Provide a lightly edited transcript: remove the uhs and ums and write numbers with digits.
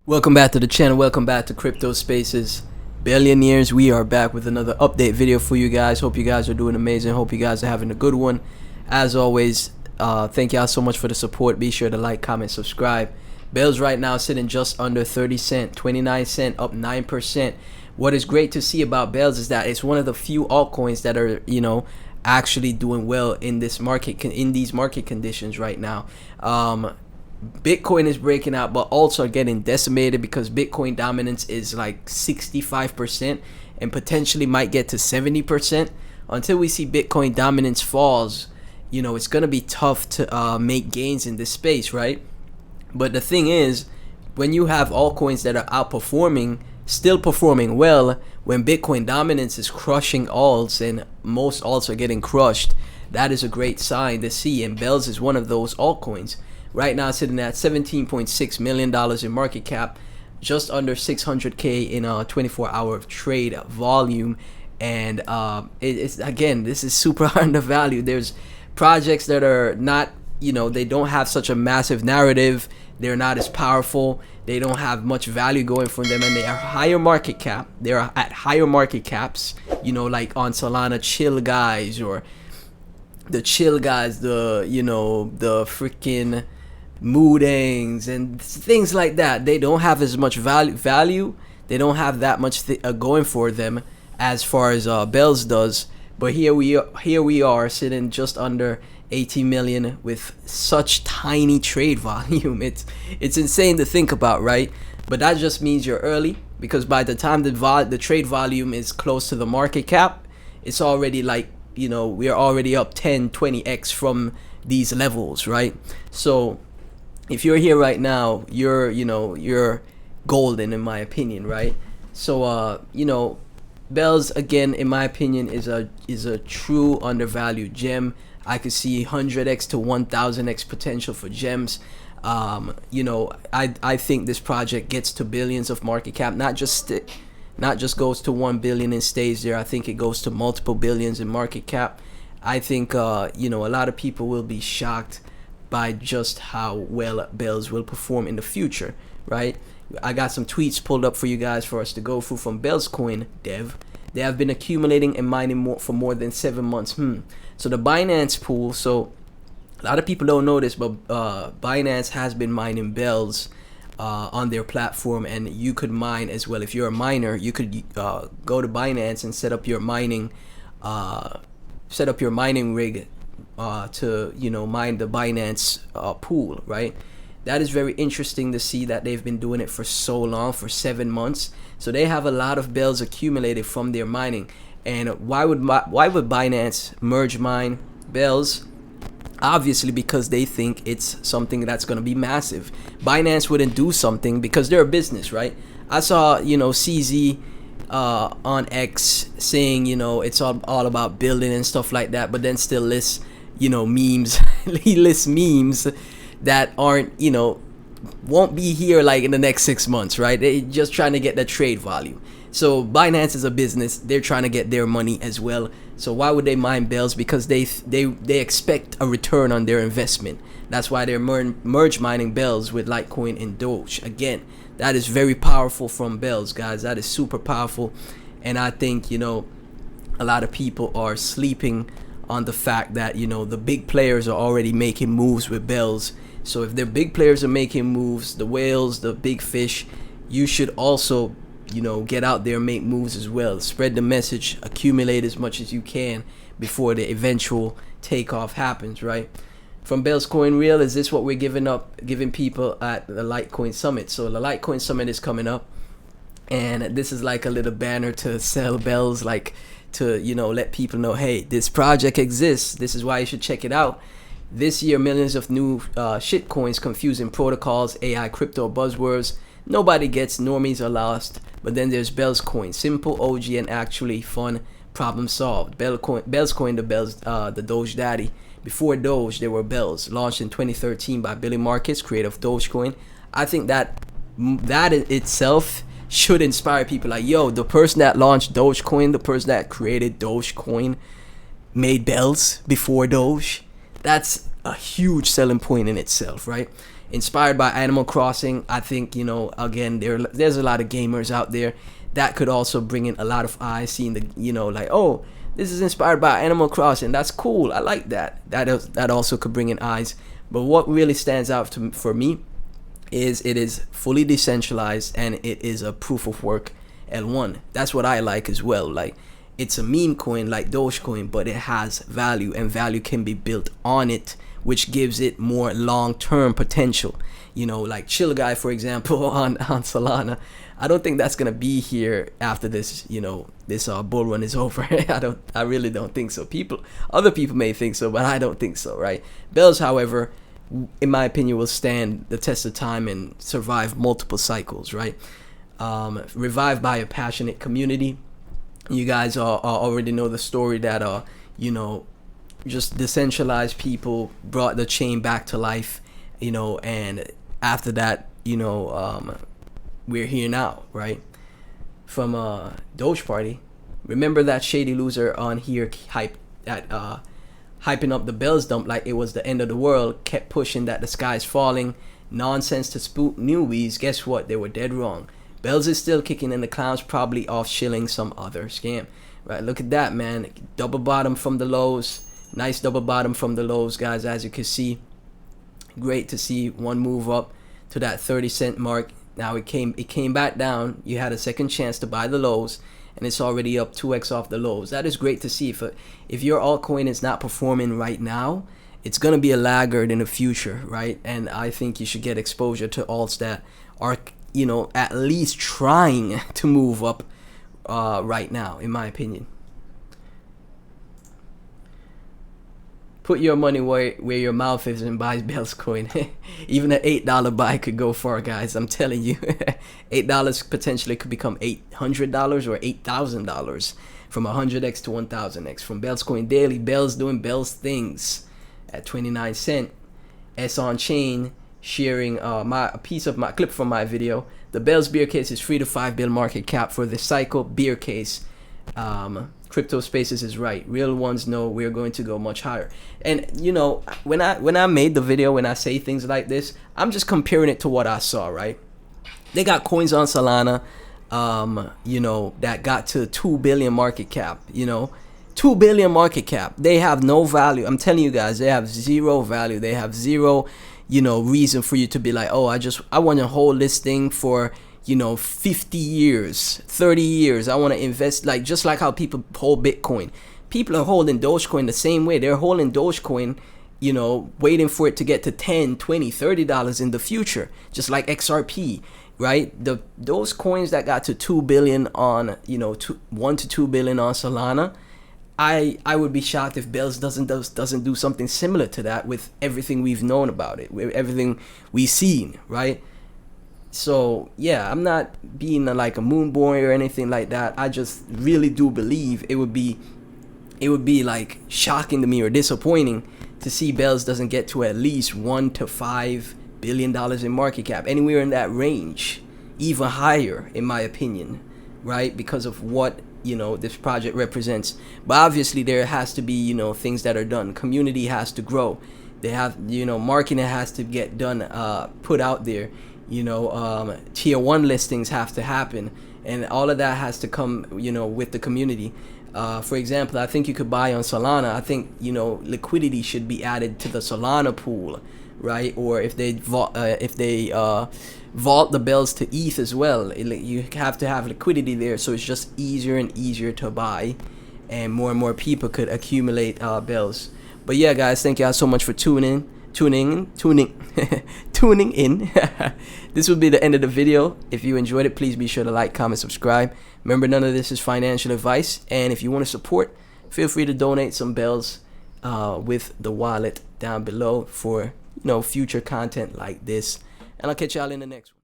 Welcome back to the channel. Welcome back to Crypto Spaces. Billionaires, we are back with another update video for you guys. Hope you guys are doing amazing. Hope you guys are having a good one. As always, thank y'all so much for the support. Be sure to like, comment, subscribe. Bells right now sitting just under 30 cents, 29 cents, up 9%. What is great to see about Bells is that it's one of the few altcoins that are, actually doing well in this market, in these market conditions right now. Bitcoin is breaking out, but also getting decimated because Bitcoin dominance is like 65% and potentially might get to 70%. Until we see Bitcoin dominance falls, it's going to be tough to make gains in this space, right? But the thing is, when you have altcoins that are outperforming, still performing well, when Bitcoin dominance is crushing alts and most alts are getting crushed, that is a great sign to see, and Bells is one of those altcoins. Right now sitting at $17.6 million in market cap, just under 600K in a 24-hour trade volume. And it's again, this is super undervalued. There's projects that are not, they don't have such a massive narrative. They're not as powerful. They don't have much value going for them, and they are higher market cap. They're at higher market caps, like on Solana Chill Guys or the Chill Guys, the freaking Moodings and things like that. They don't have as much value. They don't have that much going for them as far as Bells does. But here we are sitting just under 80 million with such tiny trade volume. It's insane to think about, right? But that just means you're early, because by the time the trade volume is close to the market cap, it's already like, we're already up 10-20x from these levels, right? So if you're here right now, you're golden in my opinion, right? So Bells, again, in my opinion, is a true undervalued gem. I could see 100x to 1000x potential for gems. I think this project gets to billions of market cap, not just goes to 1 billion and stays there. I think it goes to multiple billions in market cap. I think a lot of people will be shocked by just how well Bells will perform in the future, right? I got some tweets pulled up for you guys for us to go through from Bells Coin Dev. They have been accumulating and mining for more than 7 months. So the Binance pool, so a lot of people don't know this, but Binance has been mining Bells on their platform, and you could mine as well. If you're a miner, you could go to Binance and set up your mining rig to mine the Binance pool, right? That is very interesting to see that they've been doing it for so long, for 7 months. So they have a lot of Bells accumulated from their mining. And why would Binance merge mine Bells? Obviously because they think it's something that's going to be massive. Binance wouldn't do something because they're a business, right? I saw CZ on X saying it's all about building and stuff like that, but then still lists memes. He lists memes that aren't won't be here like in the next 6 months, right? They're just trying to get the trade value. So Binance is a business. They're trying to get their money as well. So why would they mine Bells? Because they expect a return on their investment. That's why they're merge mining Bells with Litecoin and Doge. Again, that is very powerful from Bells, guys. That is super powerful. And I think a lot of people are sleeping on the fact that the big players are already making moves with Bells. So if the big players are making moves, the whales, the big fish, you should also get out there and make moves as well. Spread the message, accumulate as much as you can before the eventual takeoff happens, right? From Bells Coin Real, is this what we're giving people at the Litecoin Summit? So the Litecoin Summit is coming up, and this is like a little banner to sell Bells, like to let people know, hey, this project exists. This is why you should check it out. This year, millions of new shitcoins, confusing protocols, AI, crypto buzzwords. Nobody gets, normies are lost. But then there's Bells Coin, simple, OG, and actually fun, problem solved. Bells Coin, the Doge daddy. Before Doge, there were Bells, launched in 2013 by Billy Markets, creator of Dogecoin. I think that itself should inspire people. Like, yo, the person that launched Dogecoin, the person that created Dogecoin, made Bells before Doge. That's a huge selling point in itself, right? inspired by Animal Crossing. I think, you know, again, there's a lot of gamers out there that could also bring in a lot of eyes, seeing the, you know, like, oh, this is inspired by Animal Crossing. That's cool. I like that. That also could bring in eyes. But what really stands out for me is it is fully decentralized and it is a proof of work L1. That's what I like as well. Like, it's a meme coin like Dogecoin, but it has value, and value can be built on it, which gives it more long-term potential. You know, like Chill Guy, for example, on Solana. I don't think that's gonna be here after this, you know, this bull run is over. I really don't think so. Other people may think so, but I don't think so, right? Bells, however, in my opinion, will stand the test of time and survive multiple cycles, right? Revived by a passionate community. You guys already know the story that you know, just decentralized people brought the chain back to life, you know, and after that, you know, we're here now, right? From Doge Party. Remember that shady loser on here hyping up the Bells dump like it was the end of the world, kept pushing that the sky's falling, nonsense to spook newbies. Guess what? They were dead wrong. Bells is still kicking, and the clown's probably off shilling some other scam. Right, look at that, man. Double bottom from the lows. Nice double bottom from the lows, guys, as you can see. Great to see one move up to that 30-cent mark. Now it came back down. You had a second chance to buy the lows, and it's already up 2x off the lows. That is great to see. If your altcoin is not performing right now, it's going to be a laggard in the future, right? And I think you should get exposure to alts that are, you know, at least trying to move up right now, in my opinion. Put your money where your mouth is and buy Bells coin. Even an $8 buy could go far, guys. I'm telling you. $8 potentially could become $800 or $8,000 from 100x to 1000x. From Bells coin daily, Bells doing Bells things at 29 cents. S on chain sharing a piece of my clip from my video. The Bells beer case is 3 to 5 bill market cap for the cycle. Beer case. Crypto Spaces is right. Real ones know we're going to go much higher. And you know, when I made the video, when I say things like this, I'm just comparing it to what I saw, right? They got coins on Solana, you know, that got to 2 billion market cap, you know. 2 billion market cap. They have no value. I'm telling you guys, they have zero value. They have zero, you know, reason for you to be like, oh, I want to hold this thing for, you know, 50 years, 30 years. I want to invest, like, just like how people hold Bitcoin. People are holding Dogecoin the same way. They're holding Dogecoin, you know, waiting for it to get to 10, 20, $30 in the future, just like XRP, right? Those coins that got to 2 billion on, you know, 1 to 2 billion on Solana, I would be shocked if Bells doesn't do something similar to that with everything we've known about it, with everything we've seen, right? So yeah, I'm not being like a moon boy or anything like that. I just really do believe it would be like shocking to me or disappointing to see Bells doesn't get to at least 1 to 5 billion dollars in market cap, anywhere in that range, even higher in my opinion, right? Because of what, you know, this project represents. But obviously there has to be, you know, things that are done. Community has to grow. They have, you know, marketing has to get done, put out there. You know, tier 1 listings have to happen, and all of that has to come, you know, with the community. For example, I think you could buy on Solana. I think, you know, liquidity should be added to the Solana pool, right? Or if they vault the Bells to ETH as well, you have to have liquidity there, so it's just easier and easier to buy, and more people could accumulate Bells. But yeah, guys, thank y'all so much for tuning in. This will be the end of the video. If you enjoyed it, please be sure to like, comment, subscribe. Remember, none of this is financial advice, and if you want to support, feel free to donate some Bells with the wallet down below for, you know, future content like this. And I'll catch y'all in the next one.